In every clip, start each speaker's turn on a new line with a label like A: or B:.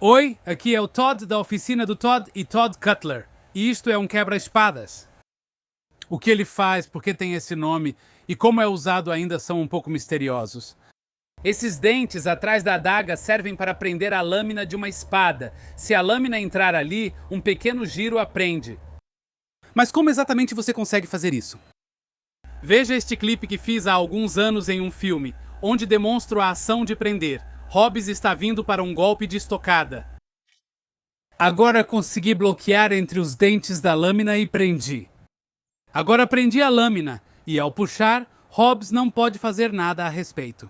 A: Oi, aqui é o Todd da oficina do Todd e Todd Cutler. E isto é um quebra-espadas. O que ele faz, por que tem esse nome e como é usado ainda são um pouco misteriosos. Esses dentes atrás da adaga servem para prender a lâmina de uma espada. Se a lâmina entrar ali, um pequeno giro a prende. Mas como exatamente você consegue fazer isso? Veja este clipe que fiz há alguns anos em um filme, onde demonstro a ação de prender. Hobbes está vindo para um golpe de estocada. Agora consegui bloquear entre os dentes da lâmina e prendi. Agora prendi a lâmina, e ao puxar, Hobbes não pode fazer nada a respeito.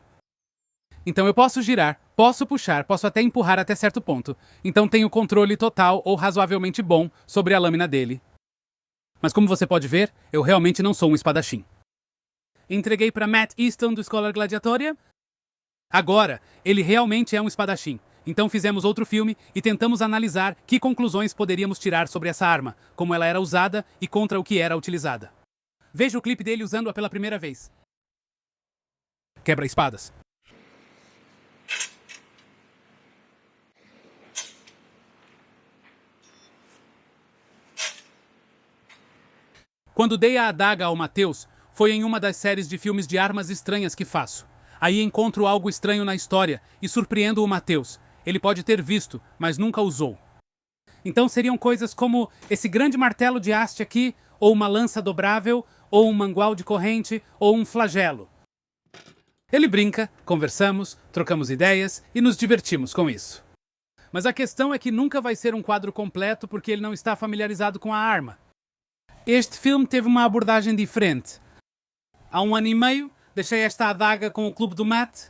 A: Então eu posso girar, posso puxar, posso até empurrar até certo ponto. Então tenho controle total ou razoavelmente bom sobre a lâmina dele. Mas como você pode ver, eu realmente não sou um espadachim. Entreguei para Matt Easton do Scholar Gladiatoria. Agora, ele realmente é um espadachim. Então fizemos outro filme e tentamos analisar que conclusões poderíamos tirar sobre essa arma, como ela era usada e contra o que era utilizada. Veja o clipe dele usando-a pela primeira vez. Quebra-espadas. Quando dei a adaga ao Mateus, foi em uma das séries de filmes de armas estranhas que faço. Aí encontro algo estranho na história e surpreendo o Mateus. Ele pode ter visto, mas nunca usou. Então seriam coisas como esse grande martelo de haste aqui, ou uma lança dobrável, ou um mangual de corrente, ou um flagelo. Ele brinca, conversamos, trocamos ideias e nos divertimos com isso. Mas a questão é que nunca vai ser um quadro completo porque ele não está familiarizado com a arma. Este filme teve uma abordagem diferente. Há 1 ano e meio, deixei esta adaga com o clube do Matt.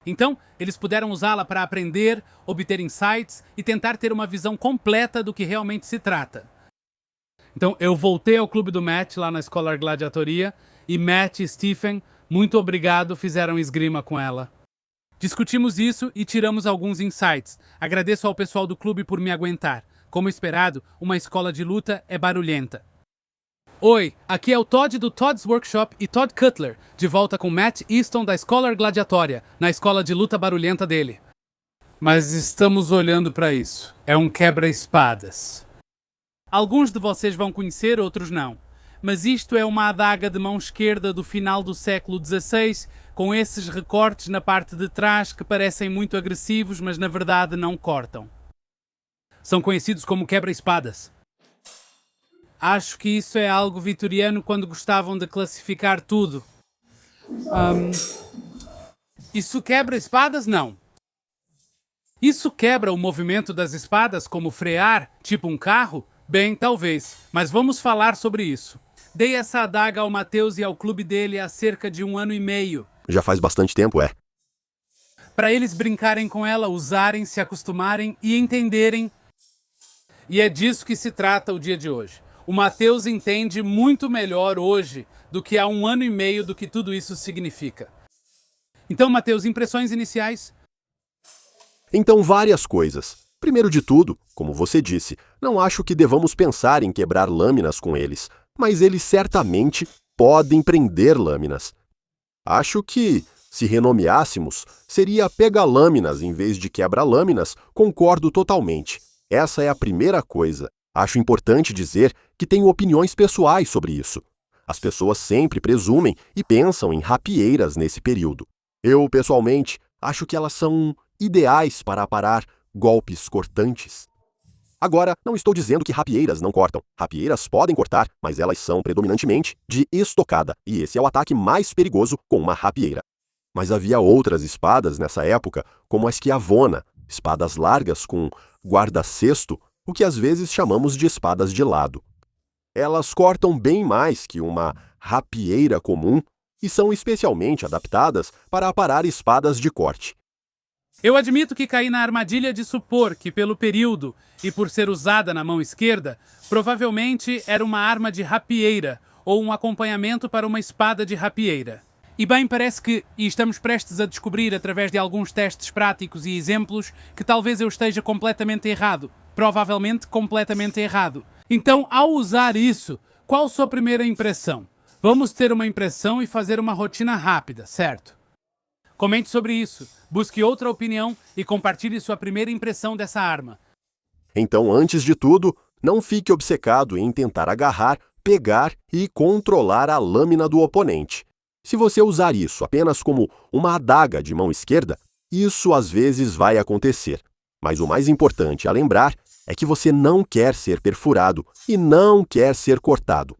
A: Então, eles puderam usá-la para aprender, obter insights e tentar ter uma visão completa do que realmente se trata. Então, eu voltei ao clube do Matt, lá na Scholar Gladiatoria, e Matt e Stephen, muito obrigado, fizeram esgrima com ela. Discutimos isso e tiramos alguns insights. Agradeço ao pessoal do clube por me aguentar. Como esperado, uma escola de luta é barulhenta. Oi, aqui é o Todd do Todd's Workshop e Todd Cutler, de volta com Matt Easton da Scholar Gladiatoria, na escola de luta barulhenta dele. Mas estamos olhando para isso. É um quebra-espadas. Alguns de vocês vão conhecer, outros não. Mas isto é uma adaga de mão esquerda do final do século XVI, com esses recortes na parte de trás que parecem muito agressivos, mas na verdade não cortam. São conhecidos como quebra-espadas. Acho que isso é algo vitoriano quando gostavam de classificar tudo. Isso quebra espadas? Não. Isso quebra o movimento das espadas como frear, tipo um carro? Bem, talvez. Mas vamos falar sobre isso. Dei essa adaga ao Mateus e ao clube dele há cerca de 1 ano e meio.
B: Já faz bastante tempo, é?
A: Para eles brincarem com ela, usarem, se acostumarem e entenderem. E é disso que se trata o dia de hoje. O Mateus entende muito melhor hoje do que há 1 ano e meio do que tudo isso significa. Então, Mateus, impressões iniciais?
B: Então, várias coisas. Primeiro de tudo, como você disse, não acho que devamos pensar em quebrar lâminas com eles, mas eles certamente podem prender lâminas. Acho que, se renomeássemos, seria pega-lâminas em vez de quebra-lâminas, concordo totalmente. Essa é a primeira coisa. Acho importante dizer que tenho opiniões pessoais sobre isso. As pessoas sempre presumem e pensam em rapieiras nesse período. Eu, pessoalmente, acho que elas são ideais para aparar golpes cortantes. Agora, não estou dizendo que rapieiras não cortam. Rapieiras podem cortar, mas elas são predominantemente de estocada, e esse é o ataque mais perigoso com uma rapieira. Mas havia outras espadas nessa época, como a esquiavona, espadas largas com guarda-cesto, o que às vezes chamamos de espadas de lado. Elas cortam bem mais que uma rapieira comum e são especialmente adaptadas para aparar espadas de corte.
A: Eu admito que caí na armadilha de supor que, pelo período e por ser usada na mão esquerda, provavelmente era uma arma de rapieira ou um acompanhamento para uma espada de rapieira. E bem, parece que, e estamos prestes a descobrir através de alguns testes práticos e exemplos, que talvez eu esteja completamente errado. Provavelmente completamente errado. Então, ao usar isso, Qual sua primeira impressão? Vamos ter uma impressão e fazer uma rotina rápida, certo? Comente sobre isso, busque outra opinião e compartilhe sua primeira impressão dessa arma.
B: Então, antes de tudo, não fique obcecado em tentar agarrar, pegar e controlar a lâmina do oponente. Se você usar isso apenas como uma adaga de mão esquerda, isso às vezes vai acontecer. Mas o mais importante a lembrar é que você não quer ser perfurado e não quer ser cortado.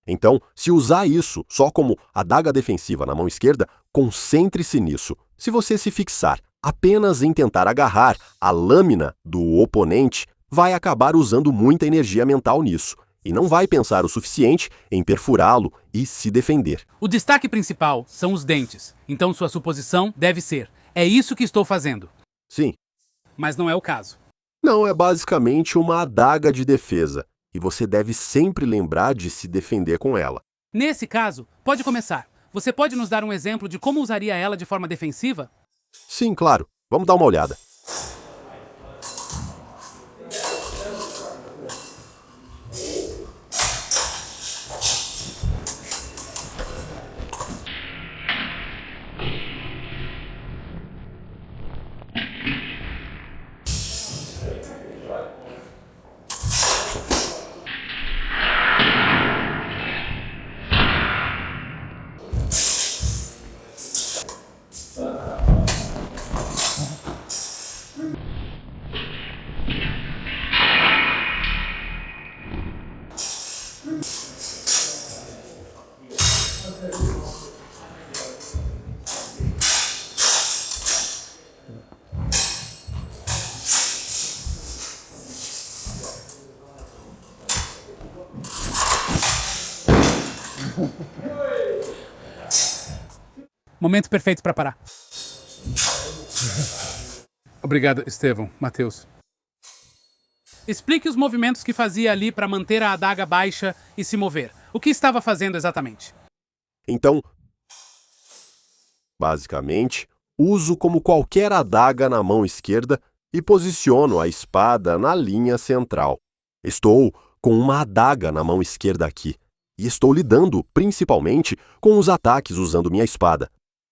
B: Então, se usar isso só como adaga defensiva na mão esquerda, concentre-se nisso. Se você se fixar apenas em tentar agarrar a lâmina do oponente, vai acabar usando muita energia mental nisso e não vai pensar o suficiente em perfurá-lo e se defender.
A: O destaque principal são os dentes, então sua suposição deve ser: é isso que estou fazendo.
B: Sim.
A: Mas não é o caso.
B: Não, é basicamente uma adaga de defesa, e você deve sempre lembrar de se defender com ela.
A: Nesse caso, pode começar. Você pode nos dar um exemplo de como usaria ela de forma defensiva?
B: Sim, claro. Vamos dar uma olhada.
A: Momento perfeito para parar. Obrigado, Estevão. Matheus. Explique os movimentos que fazia ali para manter a adaga baixa e se mover. O que estava fazendo exatamente?
B: Então, basicamente, uso como qualquer adaga na mão esquerda e posiciono a espada na linha central. Estou com uma adaga na mão esquerda aqui e estou lidando principalmente com os ataques usando minha espada.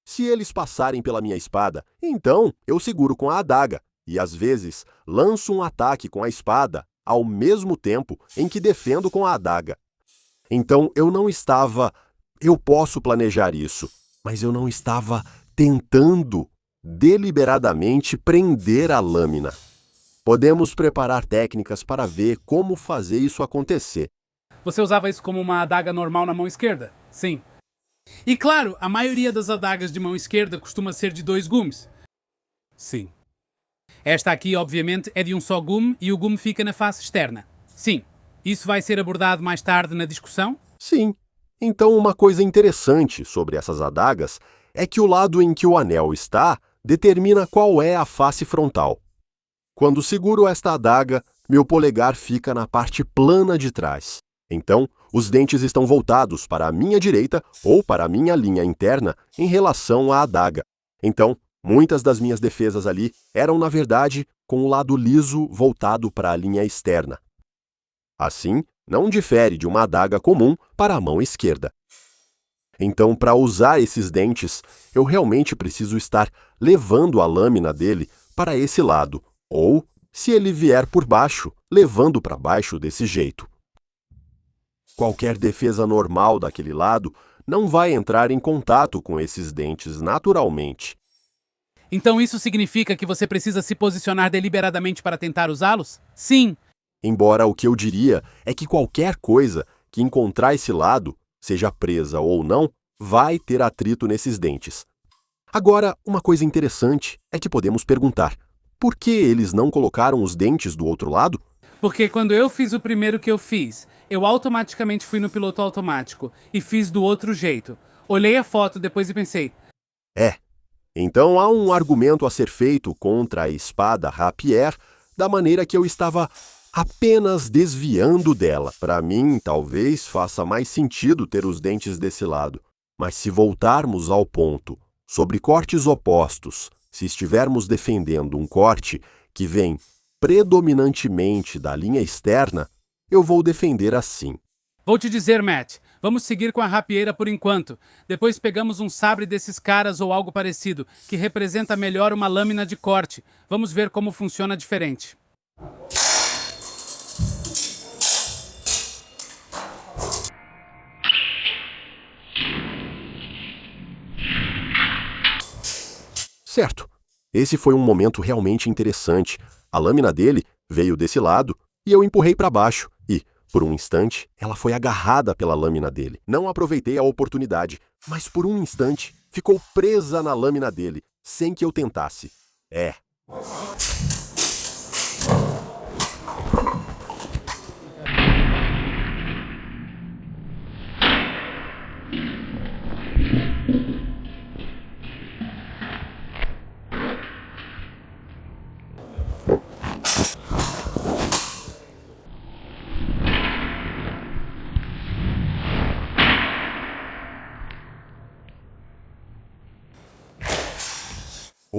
B: Se eles passarem pela minha espada, então eu seguro com a adaga e às vezes lanço um ataque com a espada ao mesmo tempo em que defendo com a adaga. Então eu posso planejar isso, mas eu não estava tentando deliberadamente prender a lâmina. Podemos preparar técnicas para ver como fazer isso acontecer.
A: Você usava isso como uma adaga normal na mão esquerda? Sim. E claro, a maioria das adagas de mão esquerda costuma ser de 2 gumes. Sim. Esta aqui, obviamente, é de um só gume e o gume fica na face externa. Sim. Isso vai ser abordado mais tarde na discussão?
B: Sim. Então, uma coisa interessante sobre essas adagas é que o lado em que o anel está determina qual é a face frontal. Quando seguro esta adaga, meu polegar fica na parte plana de trás. Então, os dentes estão voltados para a minha direita ou para a minha linha interna em relação à adaga. Então, muitas das minhas defesas ali eram, na verdade, com o lado liso voltado para a linha externa. Assim, não difere de uma adaga comum para a mão esquerda. Então, para usar esses dentes, eu realmente preciso estar levando a lâmina dele para esse lado, ou, se ele vier por baixo, levando para baixo desse jeito. Qualquer defesa normal daquele lado não vai entrar em contato com esses dentes naturalmente.
A: Então isso significa que você precisa se posicionar deliberadamente para tentar usá-los? Sim.
B: Embora o que eu diria é que qualquer coisa que encontrar esse lado, seja presa ou não, vai ter atrito nesses dentes. Agora, uma coisa interessante é que podemos perguntar: por que eles não colocaram os dentes do outro lado?
A: Porque quando eu fiz o primeiro que eu fiz, eu automaticamente fui no piloto automático e fiz do outro jeito. Olhei a foto depois e pensei...
B: Então há um argumento a ser feito contra a espada rapier da maneira que eu estava apenas desviando dela. Para mim, talvez faça mais sentido ter os dentes desse lado. Mas se voltarmos ao ponto sobre cortes opostos, se estivermos defendendo um corte que vem predominantemente da linha externa, eu vou defender assim.
A: Vou te dizer, Matt, vamos seguir com a rapieira por enquanto. Depois pegamos um sabre desses caras ou algo parecido, que representa melhor uma lâmina de corte. Vamos ver como funciona diferente.
B: Certo. Esse foi um momento realmente interessante. A lâmina dele veio desse lado e eu empurrei para baixo e, por um instante, ela foi agarrada pela lâmina dele. Não aproveitei a oportunidade, mas por um instante ficou presa na lâmina dele, sem que eu tentasse.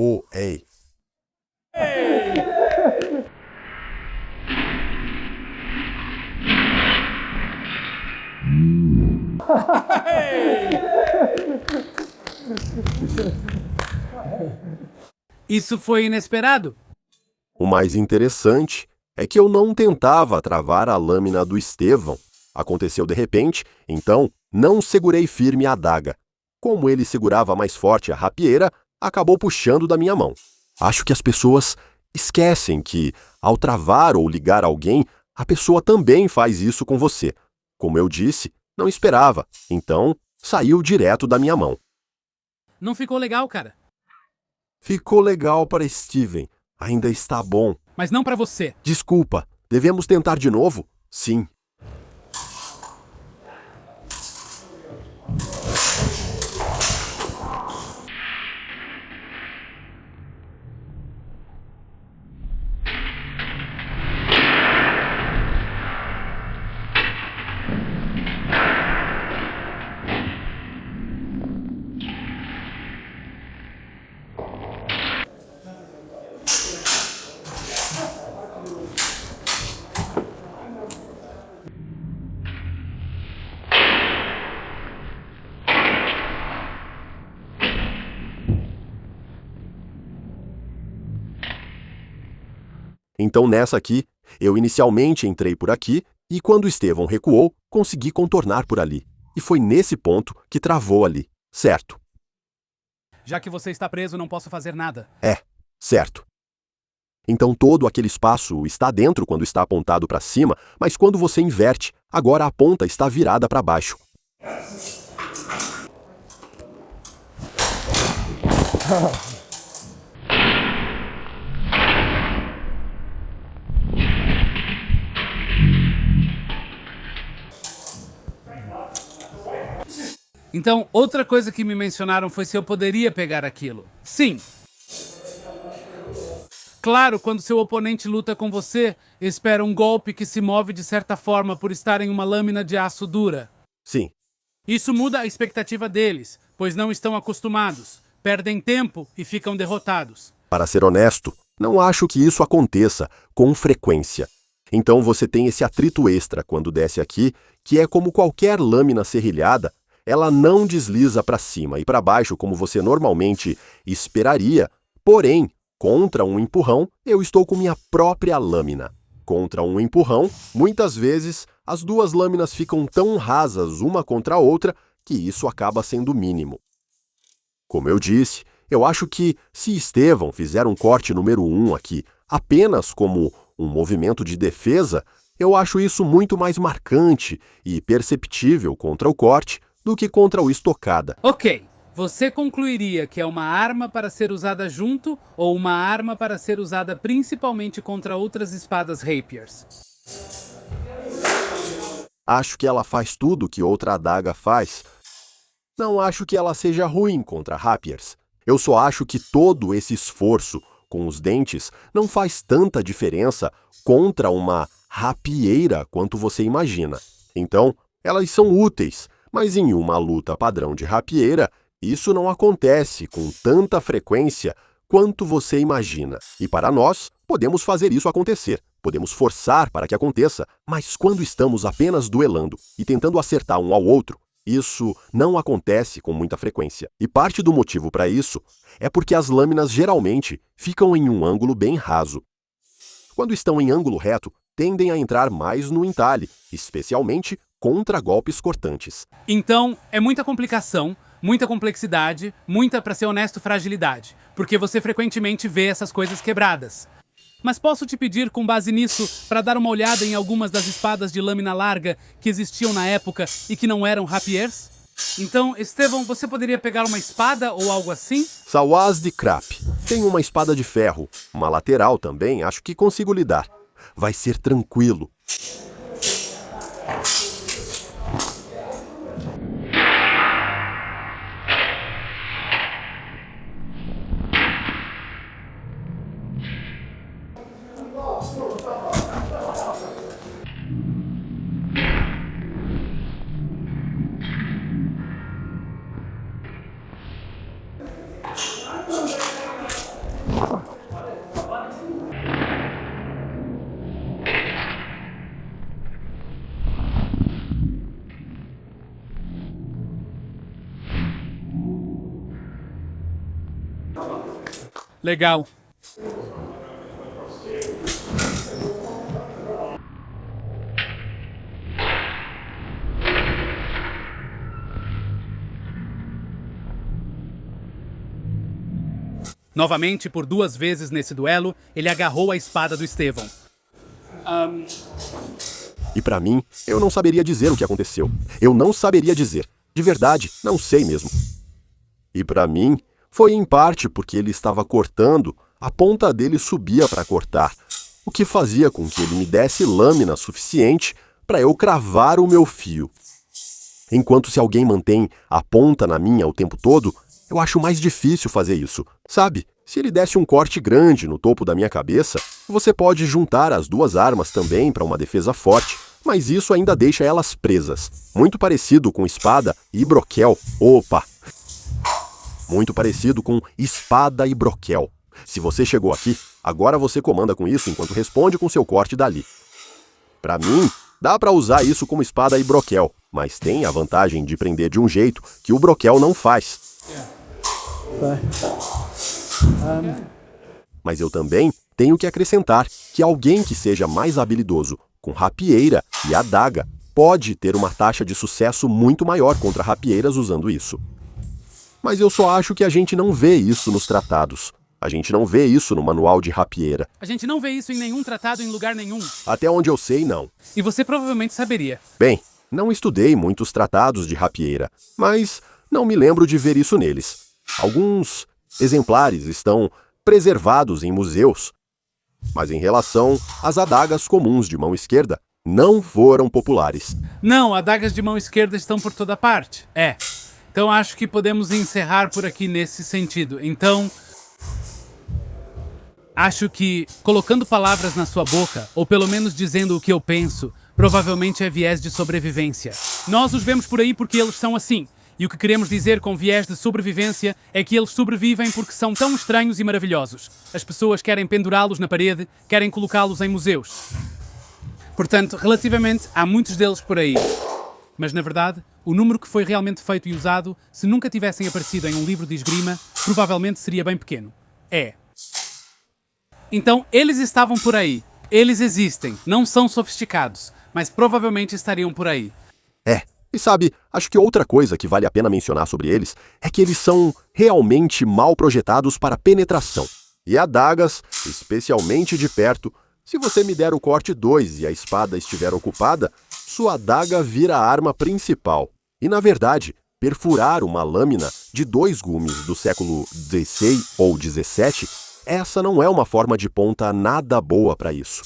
B: Oh, ei.
A: Isso foi inesperado.
B: O mais interessante é que eu não tentava travar a lâmina do Estevão. Aconteceu de repente, então não segurei firme a adaga. Como ele segurava mais forte a rapieira, acabou puxando da minha mão. Acho que as pessoas esquecem que, ao travar ou ligar alguém, a pessoa também faz isso com você. Como eu disse, não esperava, então saiu direto da minha mão.
A: Não ficou legal, cara.
B: Ficou legal para Steven. Ainda está bom.
A: Mas não pra você.
B: Desculpa, devemos tentar de novo? Sim. Então nessa aqui, eu inicialmente entrei por aqui e quando o Estevão recuou, consegui contornar por ali. E foi nesse ponto que travou ali, certo?
A: Já que você está preso, não posso fazer nada.
B: Certo. Então todo aquele espaço está dentro quando está apontado para cima, mas quando você inverte, agora a ponta está virada para baixo.
A: Então, outra coisa que me mencionaram foi se eu poderia pegar aquilo. Sim. Claro, quando seu oponente luta com você, espera um golpe que se move de certa forma por estar em uma lâmina de aço dura.
B: Sim.
A: Isso muda a expectativa deles, pois não estão acostumados, perdem tempo e ficam derrotados.
B: Para ser honesto, não acho que isso aconteça com frequência. Então você tem esse atrito extra quando desce aqui, que é como qualquer lâmina serrilhada, ela não desliza para cima e para baixo como você normalmente esperaria, porém, contra um empurrão, eu estou com minha própria lâmina. Contra um empurrão, muitas vezes, as duas lâminas ficam tão rasas uma contra a outra que isso acaba sendo mínimo. Como eu disse, eu acho que se Estevão fizer um corte número 1 aqui apenas como um movimento de defesa, eu acho isso muito mais marcante e perceptível contra o corte do que contra o estocada.
A: Ok, você concluiria que é uma arma para ser usada junto ou uma arma para ser usada principalmente contra outras espadas rapiers?
B: Acho que ela faz tudo que outra adaga faz. Não acho que ela seja ruim contra rapiers. Eu só acho que todo esse esforço com os dentes não faz tanta diferença contra uma rapieira quanto você imagina. Então, elas são úteis, mas em uma luta padrão de rapieira, isso não acontece com tanta frequência quanto você imagina. E para nós, podemos fazer isso acontecer. podemos forçar para que aconteça, mas quando estamos apenas duelando e tentando acertar um ao outro, isso não acontece com muita frequência. E parte do motivo para isso é porque as lâminas geralmente ficam em um ângulo bem raso. Quando estão em ângulo reto, tendem a entrar mais no entalhe, especialmente contra golpes cortantes.
A: Então, é muita complicação, muita complexidade, muita, para ser honesto, fragilidade, porque você frequentemente vê essas coisas quebradas. Mas posso te pedir, com base nisso, para dar uma olhada em algumas das espadas de lâmina larga que existiam na época e que não eram rapiers? Então, Estevão, você poderia pegar uma espada ou algo assim?
B: Sawaz de Krap. Tem uma espada de ferro, uma lateral também, acho que consigo lidar. Vai ser tranquilo.
A: Legal. Novamente, por 2 vezes nesse duelo, ele agarrou a espada do Estevão.
B: E pra mim, eu não saberia dizer o que aconteceu. Eu não saberia dizer. De verdade, não sei mesmo. E pra mim, foi em parte porque ele estava cortando, a ponta dele subia para cortar, o que fazia com que ele me desse lâmina suficiente para eu cravar o meu fio. Enquanto se alguém mantém a ponta na minha o tempo todo, eu acho mais difícil fazer isso. Sabe, se ele desse um corte grande no topo da minha cabeça, você pode juntar as 2 armas também para uma defesa forte, mas isso ainda deixa elas presas. Muito parecido com espada e broquel. Opa! Muito parecido com espada e broquel. Se você chegou aqui, agora você comanda com isso enquanto responde com seu corte dali. Pra mim, dá pra usar isso como espada e broquel, mas tem a vantagem de prender de um jeito que o broquel não faz. Mas eu também tenho que acrescentar que alguém que seja mais habilidoso com rapieira e adaga pode ter uma taxa de sucesso muito maior contra rapieiras usando isso. Mas eu só acho que a gente não vê isso nos tratados. A gente não vê isso no manual de rapieira.
A: A gente não vê isso em nenhum tratado em lugar nenhum.
B: Até onde eu sei, não.
A: E você provavelmente saberia.
B: Bem, não estudei muitos tratados de rapieira, mas não me lembro de ver isso neles. Alguns exemplares estão preservados em museus, mas em relação às adagas comuns de mão esquerda, não foram populares.
A: Não, adagas de mão esquerda estão por toda parte. Então acho que podemos encerrar por aqui nesse sentido. Então, acho que colocando palavras na sua boca, ou pelo menos dizendo o que eu penso, provavelmente é viés de sobrevivência. Nós os vemos por aí porque eles são assim. E o que queremos dizer com viés de sobrevivência é que eles sobrevivem porque são tão estranhos e maravilhosos. As pessoas querem pendurá-los na parede, querem colocá-los em museus. Portanto, relativamente, há muitos deles por aí. Mas, na verdade, o número que foi realmente feito e usado, se nunca tivessem aparecido em um livro de esgrima, provavelmente seria bem pequeno. Então, eles estavam por aí. Eles existem. Não são sofisticados, mas provavelmente estariam por aí.
B: E sabe, acho que outra coisa que vale a pena mencionar sobre eles é que eles são realmente mal projetados para penetração. E adagas, especialmente de perto, se você me der o corte 2 e a espada estiver ocupada, sua adaga vira a arma principal. E na verdade, perfurar uma lâmina de 2 gumes do século XVI ou XVII, essa não é uma forma de ponta nada boa para isso.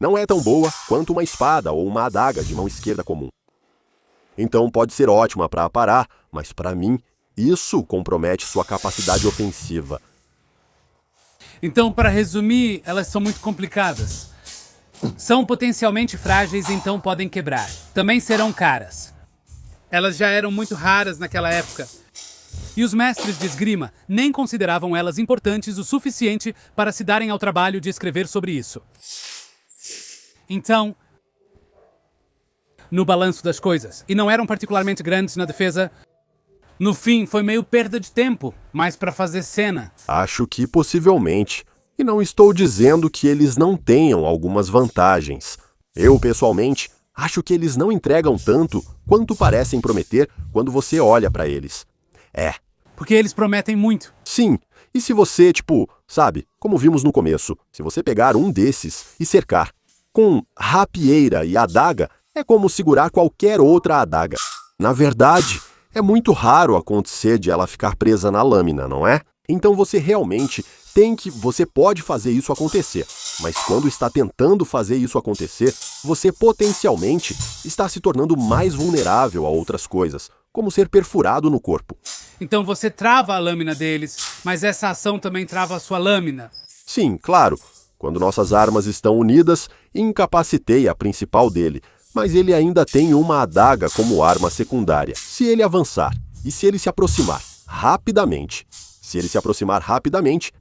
B: Não é tão boa quanto uma espada ou uma adaga de mão esquerda comum. Então pode ser ótima para aparar, mas para mim, isso compromete sua capacidade ofensiva.
A: Então, para resumir, elas são muito complicadas. São potencialmente frágeis, então podem quebrar. Também serão caras. Elas já eram muito raras naquela época. E os mestres de esgrima nem consideravam elas importantes o suficiente para se darem ao trabalho de escrever sobre isso. Então, no balanço das coisas, e não eram particularmente grandes na defesa, no fim foi meio perda de tempo, mas para fazer cena.
B: Acho que possivelmente. E não estou dizendo que eles não tenham algumas vantagens. Eu, pessoalmente, acho que eles não entregam tanto quanto parecem prometer quando você olha para eles.
A: Porque eles prometem muito.
B: Sim. E se você, sabe, como vimos no começo, se você pegar um desses e cercar com rapieira e adaga, é como segurar qualquer outra adaga. Na verdade, é muito raro acontecer de ela ficar presa na lâmina, não é? Então você realmente você pode fazer isso acontecer. Mas quando está tentando fazer isso acontecer, você potencialmente está se tornando mais vulnerável a outras coisas, como ser perfurado no corpo.
A: Então você trava a lâmina deles, mas essa ação também trava a sua lâmina.
B: Sim, claro. Quando nossas armas estão unidas, incapacitei a principal dele, mas ele ainda tem uma adaga como arma secundária. Se ele avançar e se ele se aproximar rapidamente,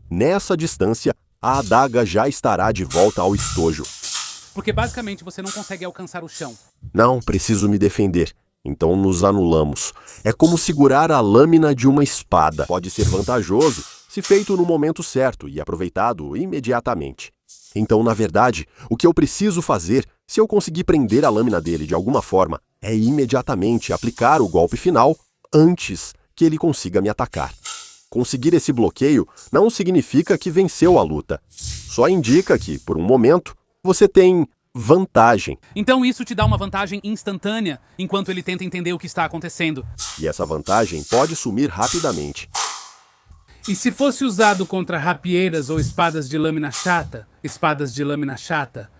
B: nessa distância, a adaga já estará de volta ao estojo.
A: Porque basicamente você não consegue alcançar o chão.
B: Não preciso me defender. Então nos anulamos. É como segurar a lâmina de uma espada. Pode ser vantajoso se feito no momento certo e aproveitado imediatamente. Então, na verdade, o que eu preciso fazer, se eu conseguir prender a lâmina dele de alguma forma, é imediatamente aplicar o golpe final antes que ele consiga me atacar. Conseguir esse bloqueio não significa que venceu a luta. Só indica que, por um momento, você tem vantagem.
A: Então isso te dá uma vantagem instantânea enquanto ele tenta entender o que está acontecendo.
B: E essa vantagem pode sumir rapidamente.
A: E se fosse usado contra rapieiras ou espadas de lâmina chata?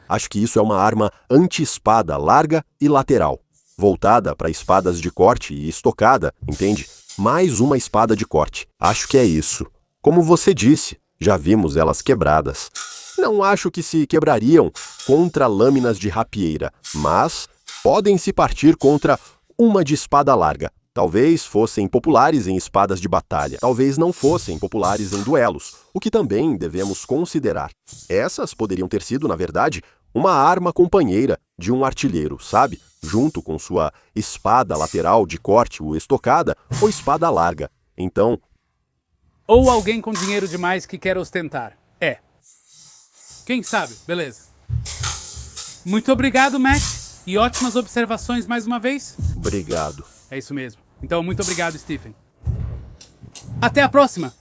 B: Acho que isso é uma arma anti-espada larga e lateral, voltada para espadas de corte e estocada, entende? Mais uma espada de corte. Acho que é isso. Como você disse, já vimos elas quebradas. Não acho que se quebrariam contra lâminas de rapieira, mas podem se partir contra uma de espada larga. Talvez fossem populares em espadas de batalha, talvez não fossem populares em duelos, o que também devemos considerar. Essas poderiam ter sido, na verdade, uma arma companheira de um artilheiro, sabe? Junto com sua espada lateral de corte ou estocada ou espada larga. Então...
A: Ou alguém com dinheiro demais que quer ostentar. Quem sabe? Beleza. Muito obrigado, Matt. E ótimas observações mais uma vez.
B: Obrigado.
A: É isso mesmo. Então, muito obrigado, Stephen. Até a próxima!